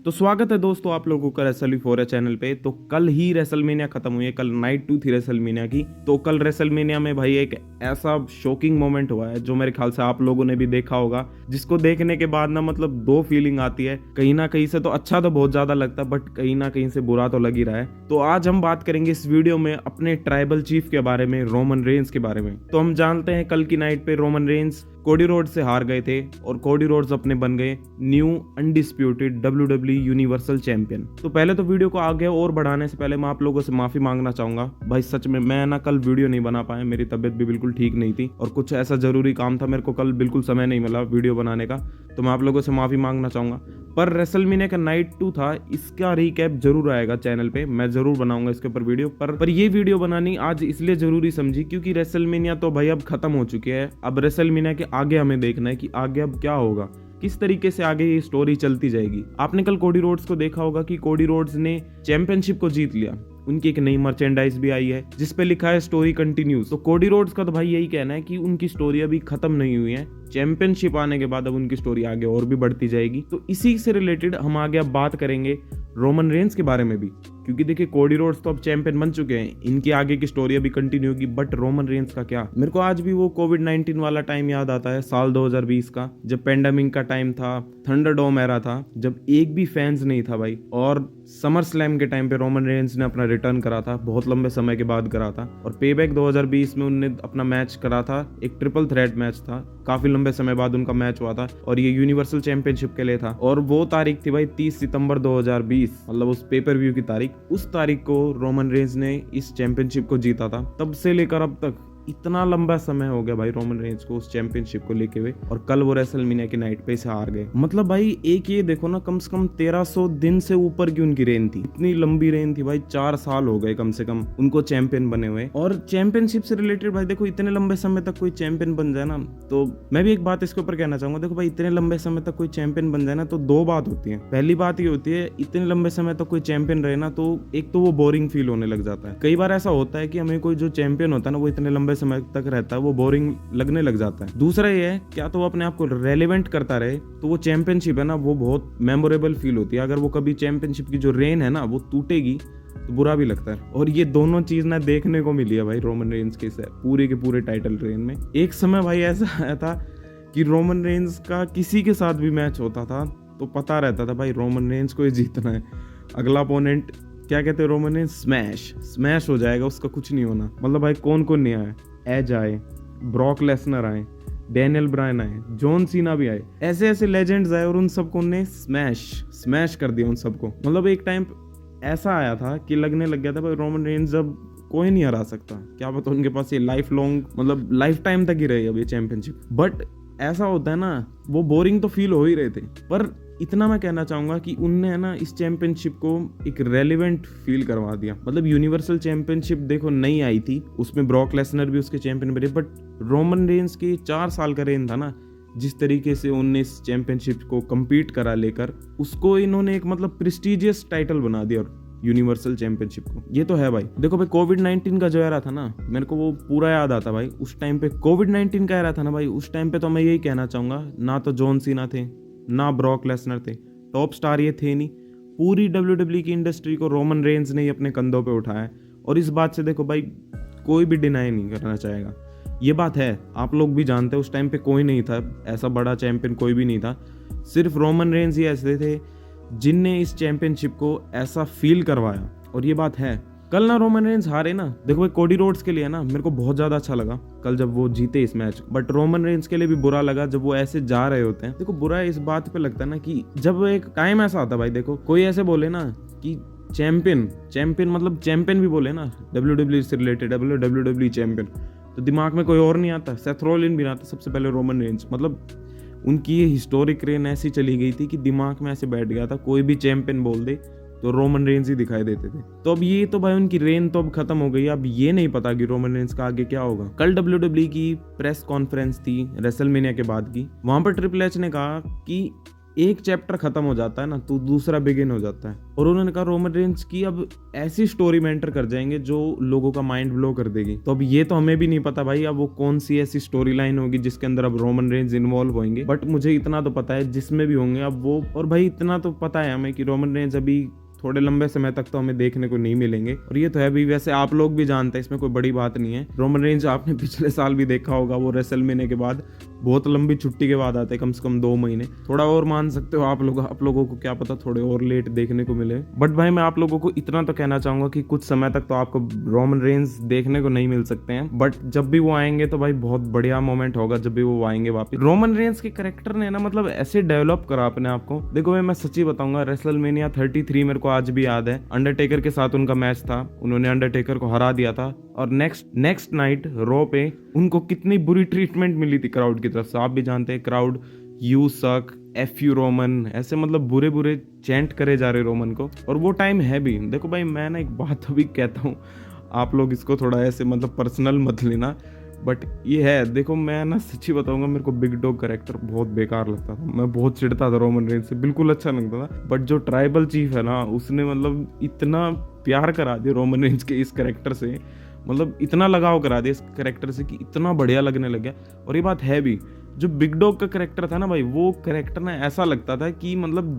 तो स्वागत है दोस्तों आप लोगों का रेसलफोरिया चैनल पे। तो कल ही रेसलमेनिया खत्म हुई है, कल नाइट 2 थी रेसलमेनिया की। तो कल रेसलमेनिया में भाई एक ऐसा शॉकिंग मोमेंट हुआ है जो मेरे ख्याल से आप लोगों ने भी देखा होगा, जिसको देखने के बाद ना मतलब दो फीलिंग आती है। कहीं ना कहीं से तो अच्छा तो बहुत ज्यादा लगता है, बट कहीं ना कहीं से बुरा तो लग ही रहा है। तो आज हम बात करेंगे इस वीडियो में अपने ट्राइबल चीफ के बारे में, रोमन रेंस के बारे में। तो हम जानते हैं कल की नाइट पे रोमन रेंस कोडी रोड्स से हार गए थे और कोडी रोड्स अपने बन गए new undisputed WWE universal champion. तो पहले तो वीडियो को आगे और बढ़ाने से पहले मैं आप लोगों से माफी मांगना चाहूंगा भाई। सच में मैं ना कल वीडियो नहीं बना पाया, मेरी तबीयत भी बिल्कुल ठीक नहीं थी और कुछ ऐसा जरूरी काम था, मेरे को कल बिल्कुल समय नहीं मिला वीडियो बनाने का। तो मैं आप लोगों से माफी मांगना चाहूंगा। पर रेसलमेनिया का नाइट 2 था, इसका रिकैप जरूर आएगा चैनल पे, मैं जरूर बनाऊंगा इसके ऊपर वीडियो। पर ये वीडियो बनानी आज इसलिए जरूरी समझी क्योंकि रेसलमेनिया तो भाई अब खत्म हो चुकी है। अब रेसलमेनिया के आगे हमें देखना है कि आगे अब क्या होगा, किस तरीके से आगे ये स्टोरी चलती जाएगी। आपने कल कोडी रोड्स को देखा होगा कि कोडी रोड्स ने चैंपियनशिप को जीत लिया। उनकी एक नई मर्चेंडाइज भी आई है जिस पे लिखा है स्टोरी कंटिन्यूज। तो कोडी रोड्स का तो भाई यही कहना है कि उनकी स्टोरी अभी खत्म नहीं हुई है, चैंपियनशिप आने के बाद अब उनकी स्टोरी आगे और भी बढ़ती जाएगी। तो इसी से रिलेटेड हम आगे अब बात करेंगे रोमन रेंस के बारे में भी, क्योंकि देखिए कोडी रोड्स तो अब चैंपियन बन चुके हैं, इनकी आगे की स्टोरी अभी कंटिन्यू होगी। बट रोमन रेंस का क्या, मेरे को आज भी वो कोविड-19 वाला टाइम याद आता है, साल 2020 का, जब पेंडेमिक का टाइम था, थंडरडोम एरा था, जब एक भी फैंस नहीं था भाई। और समर स्लैम के टाइम पे रोमन रेंस ने अपना रिटर्न करा था, बहुत लंबे समय के बाद करा था। और पेबैक 2020 में उनने अपना मैच करा था, एक ट्रिपल थ्रेट मैच था, काफी लंबे समय बाद उनका मैच हुआ था और ये यूनिवर्सल चैंपियनशिप के लिए था। और वो तारीख थी भाई 30 सितंबर 2020, मतलब उस पेपर व्यू की तारीख। उस तारीख को रोमन रेंस ने इस चैंपियनशिप को जीता था। तब से लेकर अब तक इतना लंबा समय हो गया भाई रोमन रेंस को उस चैंपियनशिप को लेके हुए, और कल वो रेसलमेनिया की नाइट पे से हार गए। मतलब भाई एक ये देखो ना, कम से कम 1300 दिन से ऊपर की उनकी रेन थी, इतनी लंबी रेन थी भाई। 4 साल हो गए कम से कम उनको चैंपियन बने हुए। और चैंपियनशिप से रिलेटेड भाई देखो, इतने लंबे समय तक कोई चैंपियन बन जाए ना, तो मैं भी एक बात इसके ऊपर कहना चाहूंगा। देखो भाई, इतने लंबे समय तक कोई चैंपियन बन जाए ना, तो दो बात होती है। पहली बात ये होती है, इतने लंबे समय तक कोई चैंपियन रहे ना, तो एक तो वो बोरिंग फील होने लग जाता है। कई बार ऐसा होता है कि हमें कोई जो चैंपियन होता है ना, वो इतने लंबे समय तक रहता है, वो बोरिंग लगने लग जाता है। दूसरा ये है, क्या तो वो अपने आप को रेलेवेंट करता रहे, तो वो चैंपियनशिप है ना, वो बहुत मेमोरेबल फील होती है। अगर वो कभी चैंपियनशिप की जो रेन है ना वो टूटेगी तो बुरा भी लगता है। और ये दोनों चीज ना देखने को मिली है भाई रोमन रेंस के पूरे टाइटल रेन में। एक समय भाई ऐसा आया था कि रोमन रेंस का किसी के साथ भी मैच होता था तो पता रहता था भाई रोमन रेंस को ही जीतना है। अगला अपोनेंट क्या कहते हैं, रोमन रेंस स्मैश हो जाएगा, उसका कुछ नहीं होना। मतलब भाई कौन कौन नहीं आया, एज आए, ब्रॉक लेसनर आए, डैनियल ब्रायन आए, जॉन सीना भी आए, ऐसे ऐसे लेजेंड्स आए और उन सबको उन्होंने स्मैश कर दिया उन सबको। मतलब एक टाइम ऐसा आया था कि लगने लग गया था भाई रोमन रेंस अब कोई नहीं हरा सकता, क्या पता उनके पास ये लाइफ लॉन्ग, मतलब लाइफ टाइम तक ही रहे अब ये चैंपियनशिप। बट ऐसा होता है ना, वो बोरिंग तो फील हो ही रहे थे, पर इतना मैं कहना चाहूंगा कि उनने है ना इस चैंपियनशिप को एक रेलेवेंट फील करवा दिया। मतलब यूनिवर्सल चैंपियनशिप देखो नई आई थी, उसमें ब्रॉक लेसनर भी उसके चैंपियन बने, बट रोमन रेंस के 4 साल का रेन था ना, जिस तरीके से उनने इस चैंपियनशिप को compete करा लेकर, उसको इन्होंने एक मतलब प्रेस्टिजियस टाइटल बना दिया यूनिवर्सल चैंपियनशिप को। ये तो है भाई। देखो भाई कोविड-19 का जो एरा था ना, मेरे को वो पूरा याद आता भाई। उस टाइम पे कोविड-19 का एरा था ना भाई, उस टाइम पे तो मैं यही कहना चाहूंगा, ना तो जॉन सीना थे, ना ब्रॉक लेसनर थे, टॉप स्टार ये थे नहीं। पूरी WWE की इंडस्ट्री को रोमन रेंस ने ही अपने कंधों पे उठाया। और इस बात से देखो भाई कोई भी डिनाई नहीं करना चाहेगा, ये बात है, आप लोग भी जानते हैं उस टाइम पे कोई नहीं था ऐसा बड़ा चैंपियन, कोई भी नहीं था। सिर्फ रोमन रेंस ही ऐसे थे जिनने इस चैंपियनशिप को ऐसा फील करवाया, और ये बात है। कल ना रोमन रेंस हारे ना, देखो भाई कोडी रोड्स के लिए ना मेरे को बहुत ज्यादा अच्छा लगा कल जब वो जीते इस मैच, बट रोमन रेंस के लिए भी बुरा लगा जब वो ऐसे जा रहे होते हैं। देखो बुरा इस बात पे लगता है ना कि जब एक टाइम ऐसा आता है भाई, देखो कोई ऐसे बोले ना कि चैंपियन मतलब चैंपियन भी बोले ना WWE से रिलेटेड, WWE चैंपियन, तो दिमाग में कोई और नहीं आता, सेथ रॉलिन्स भी नहीं आता, सबसे पहले रोमन रेंस। मतलब उनकी ये हिस्टोरिक रेन ऐसी चली गई थी कि दिमाग में ऐसे बैठ गया था, कोई भी चैंपियन बोल दे तो रोमन रेंस ही दिखाई देते थे। तो अब ये तो भाई उनकी रेन तो अब खत्म हो गई, अब ये नहीं पता कि रोमन रेंस का आगे क्या होगा। कल WWE की प्रेस कॉन्फ्रेंस थी रेसलमेनिया के बाद की, वहां पर ट्रिपल एच ने कहा कि एक चैप्टर खत्म हो जाता है ना तो दूसरा बिगिन हो जाता है। और उन्होंने कहा रोमन रेंज की अब ऐसी स्टोरी में एंटर कर जाएंगे जो लोगों का माइंड ब्लो कर देगी। तो अब ये तो हमें भी नहीं पता भाई अब वो कौन सी ऐसी स्टोरी लाइन होगी जिसके अंदर अब रोमन रेंज इन्वॉल्व होंगे, बट मुझे इतना तो पता है जिसमें भी होंगे अब वो। और भाई इतना तो पता है हमें कि रोमन रेंज अभी थोड़े लंबे समय तक तो हमें देखने को नहीं मिलेंगे। और ये तो है भी, वैसे आप लोग भी जानते हैं, इसमें कोई बड़ी बात नहीं है। रोमन रेंज आपने पिछले साल भी देखा होगा, वो रेसलमेनिया के बाद बहुत लंबी छुट्टी के बाद आते हैं, कम से कम 2 महीने। थोड़ा और मान सकते हो आप लोगों को क्या पता थोड़े और लेट देखने को मिले। बट भाई मैं आप लोगों को इतना तो कहना चाहूंगा कि कुछ समय तक तो आपको रोमन रेंज देखने को नहीं मिल सकते हैं, बट जब भी वो आएंगे तो भाई बहुत बढ़िया मोमेंट होगा जब भी वो आएंगे वापस। रोमन रेंज के कैरेक्टर ने ना मतलब ऐसे डेवलप करा अपने आप को। देखो भाई मैं सच्ची बताऊंगा, रेसलमेनिया 33 मेरे को आज भी याद है, अंडरटेकर के साथ उनका मैच था, उन्होंने अंडरटेकर को हरा दिया था। और नेक्स्ट नाइट रॉ पे उनको कितनी बुरी ट्रीटमेंट मिली थी क्राउड की तरफ से। आप भी जानते हैं क्राउड यू सक, एफ यू रोमन, ऐसे मतलब बुरे बुरे चैंट करे जा रहे रोमन को। और वो टाइम है भी। देखो भाई मैं ना एक बात अभी कहता हूँ, आप लोग इसको थोड़ा ऐसे मतलब पर्सनल मत लेना, बट ये है। देखो मैं ना सच्ची बताऊंगा, मेरे को बिग डॉग कैरेक्टर बहुत बेकार लगता था, मैं बहुत चिढ़ता था रोमन रेंज से, बिल्कुल अच्छा लगता था। बट जो ट्राइबल चीफ है ना, उसने मतलब इतना प्यार करा दिया रोमन रेंज के इस कैरेक्टर से, मतलब इतना लगाव करा दिया इस कैरेक्टर से कि इतना बढ़िया लगने लग गया। और ये बात है भी, जो बिग डॉग का कैरेक्टर था ना भाई, वो कैरेक्टर ना ऐसा लगता था कि मतलब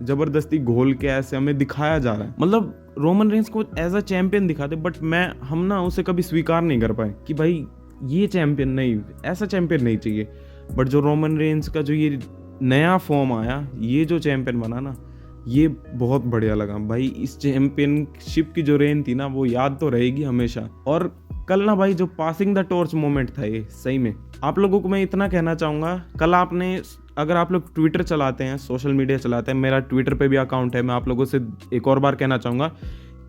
जबरदस्ती घोल के ऐसे हमें दिखाया जा रहा है। मतलब रोमन रेंज को एज अ चैंपियन दिखाते, बट हम ना उसे कभी स्वीकार नहीं कर पाए कि भाई ये चैंपियन नहीं, ऐसा चैंपियन नहीं चाहिए। बट जो रोमन रेंज का जो ये नया फॉर्म आया, ये जो चैंपियन बना ना, ये बहुत बढ़िया लगा भाई। इस चैंपियनशिप की जो रेन थी ना, वो याद तो रहेगी हमेशा। और कल ना भाई जो पासिंग द टॉर्च मोमेंट था, ये सही में आप लोगों को मैं इतना कहना चाहूँगा, कल आपने अगर आप लोग ट्विटर चलाते हैं, सोशल मीडिया चलाते हैं, मेरा ट्विटर पे भी अकाउंट है, मैं आप लोगों से एक और बार कहना चाहूँगा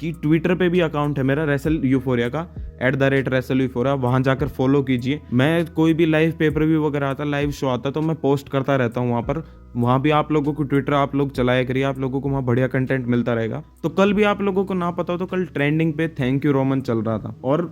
कि ट्विटर पे भी अकाउंट है मेरा रेसल यूफोरिया का, @रेसल यूफोरिया, वहाँ जाकर फॉलो कीजिए। मैं कोई भी लाइव पेपर व्यू वगैरह आता, लाइव शो आता तो मैं पोस्ट करता रहता हूँ वहाँ पर। वहाँ भी आप लोगों को ट्विटर आप लोग चलाया करिए, आप लोगों को वहाँ बढ़िया कंटेंट मिलता रहेगा। तो कल भी आप लोगों को ना पता हो तो कल ट्रेंडिंग पे थैंक यू रोमन चल रहा था। और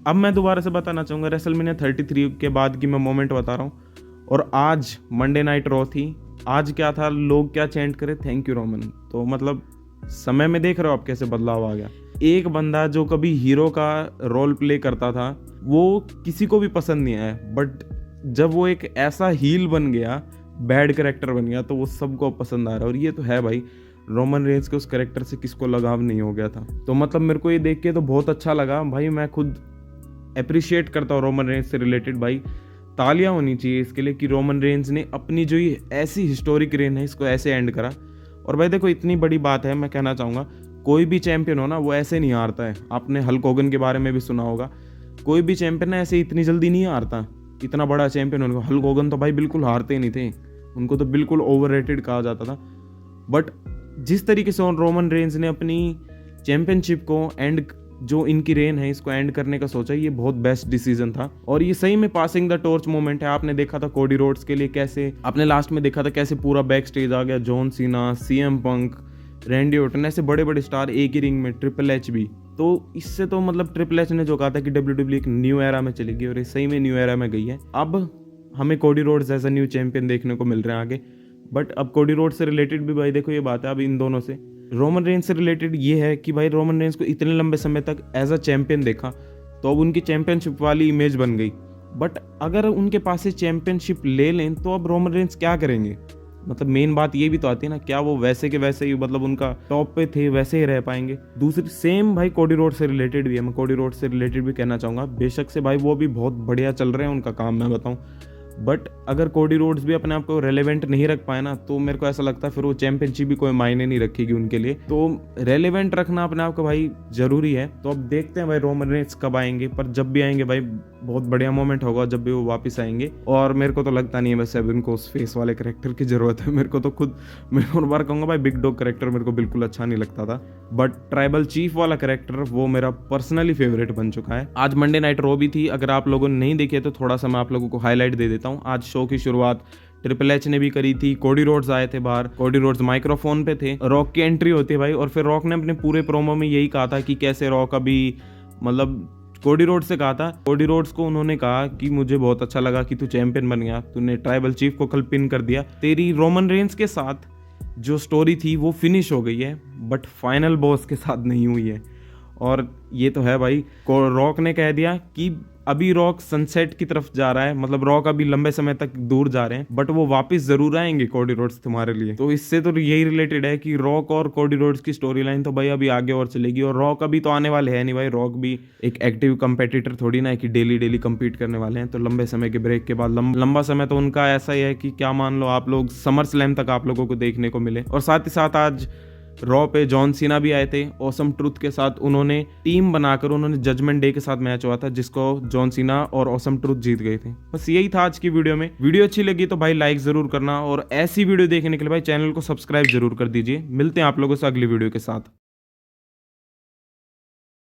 अब मैं दोबारा से बताना चाहूँगा, रेसलमेनिया 33 के बाद की मैं मोमेंट बता रहा हूँ। और आज मंडे नाइट रॉ थी, आज क्या था, लोग क्या चैंट करे, थैंक यू रोमन। तो मतलब समय में देख रहे हो आप कैसे बदलाव आ गया। एक बंदा जो कभी हीरो का रोल प्ले करता था, वो किसी को भी पसंद नहीं आया, बट जब वो एक ऐसा हील बन गया, बैड कैरेक्टर बन गया, तो वो सबको पसंद आ रहा है। और ये तो है भाई, रोमन रेंज के उस कैरेक्टर से किसको लगाव नहीं हो गया था। तो मतलब मेरे को ये देख के तो बहुत अच्छा लगा भाई, मैं खुद अप्रिशिएट करता हूँ रोमन रेंज से रिलेटेड। भाई तालियां होनी चाहिए इसके लिए कि रोमन रेंज ने अपनी जो ये ऐसी हिस्टोरिक रेन है, इसको ऐसे एंड करा। और भाई देखो इतनी बड़ी बात है, मैं कहना चाहूँगा कोई भी चैंपियन हो ना, वो ऐसे नहीं हारता है। आपने हल्क होगन के बारे में भी सुना होगा, कोई भी चैंपियन ऐसे इतनी जल्दी नहीं हारता। इतना बड़ा चैंपियन उनको, हल्क होगन तो भाई बिल्कुल हारते ही नहीं थे, उनको तो बिल्कुल ओवररेटेड कहा जाता था। बट जिस तरीके से रोमन रेंज ने अपनी चैंपियनशिप को एंड, जो इनकी रेन है, इसको एंड करने का सोचा, ये बहुत बेस्ट डिसीजन था। और ये सही में पासिंग द टॉर्च मोमेंट है। आपने देखा था कोडी रोड्स के लिए कैसे, आपने लास्ट में देखा था कैसे पूरा बैक स्टेज आ गया, जॉन सीना, CM पंक, रैंडी ऑर्टन, ऐसे बड़े बड़े स्टार एक ही रिंग में, ट्रिपल एच भी। तो इससे तो मतलब ट्रिपल एच ने जो कहा था कि WWE एक न्यू एरा में चलेगी, और ये सही में न्यू एरा में गई है। अब हमें Cody Rhodes as a new champion देखने को मिल रहे हैं आगे। बट अब कोडी रोड्स से रिलेटेड भी भाई देखो ये बात है, अब इन दोनों से रोमन रेंज से रिलेटेड ये है कि भाई रोमन रेंज को इतने लंबे समय तक एज अ चैंपियन देखा, तो अब उनकी चैंपियनशिप वाली इमेज बन गई। बट अगर उनके पास से चैंपियनशिप ले लें तो अब रोमन रेंज क्या करेंगे। मतलब मेन बात ये भी तो आती है ना, क्या वो वैसे के वैसे ही, मतलब उनका टॉप पे थे वैसे ही रह पाएंगे। दूसरी सेम भाई कोडी रोड से रिलेटेड भी है, मैं कोडी रोड से रिलेटेड भी कहना चाहूँगा। बेशक से भाई वो भी बहुत बढ़िया चल रहे हैं, उनका काम मैं बताऊँ, बट अगर कोडी रोड्स भी अपने आप को रेलेवेंट नहीं रख पाए ना, तो मेरे को ऐसा लगता है फिर वो चैंपियनशिप भी कोई मायने नहीं रखेगी उनके लिए। तो रेलेवेंट रखना अपने आप को भाई जरूरी है। तो अब देखते हैं भाई रोमन रेंज कब आएंगे, पर जब भी आएंगे भाई बहुत बढ़िया मोमेंट होगा जब भी वो वापस आएंगे। और मेरे को तो लगता नहीं है वैसे अब इनको उस फेस वाले कैरेक्टर की जरूरत है। मेरे को तो खुद, मैं और बार कहूँगा भाई, बिग डॉग कैरेक्टर मेरे को बिल्कुल अच्छा नहीं लगता था, बट ट्राइबल चीफ वाला कैरेक्टर वो मेरा पर्सनली फेवरेट बन चुका है। आज मंडे नाइट रॉ भी थी, अगर आप लोगों ने नहीं देखी तो थोड़ा सा मैं आप लोगों को हाईलाइट दे देता हूँ। आज शो की शुरुआत ट्रिपल एच ने भी करी थी, कोडी रोड्स आए थे बाहर, कोडी रोड्स माइक्रोफोन पे थे, रॉक की एंट्री होती है भाई। और फिर रॉक ने अपने पूरे प्रोमो में यही कहा था कि कैसे रॉक अभी मतलब कोडी रोड्स से कहा था। कोडी रोड्स को उन्होंने कहा कि मुझे बहुत अच्छा लगा कि तू चैंपियन बन गया, तूने ट्राइबल चीफ को कल पिन कर दिया, तेरी रोमन रेंस के साथ जो स्टोरी थी वो फिनिश हो गई है, बट फाइनल बॉस के साथ नहीं हुई है। और ये तो है भाई, रॉक ने कह दिया कि अभी रॉक सनसेट की तरफ जा रहा है, मतलब रॉक अभी लंबे समय तक दूर जा रहे हैं, बट वो वापस जरूर आएंगे कोडी रोड्स तुम्हारे लिए। तो इससे तो यही रिलेटेड है कि रॉक और कोडी रोड्स की स्टोरी लाइन तो भाई अभी आगे और चलेगी। और रॉक अभी तो आने वाले है नहीं भाई, रॉक भी एक एक्टिव कंपेटिटर थोड़ी ना है कि डेली डेली compete करने वाले हैं। तो लंबे समय के ब्रेक के बाद लंबा समय तो उनका ऐसा ही है कि क्या मान लो आप लोग समर स्लैम तक आप लोगों को देखने को मिले। और साथ ही साथ आज रॉ पे जॉन सीना भी आए थे ऑसम ट्रूथ के साथ, उन्होंने टीम बनाकर उन्होंने जजमेंट डे के साथ मैच हुआ था जिसको जॉन सीना और ऑसम ट्रूथ जीत गए थे। बस यही था आज की वीडियो में। वीडियो अच्छी लगी तो भाई लाइक जरूर करना और ऐसी वीडियो देखने के लिए भाई चैनल को सब्सक्राइब जरूर कर दीजिए। मिलते हैं आप लोगों से अगली वीडियो के साथ।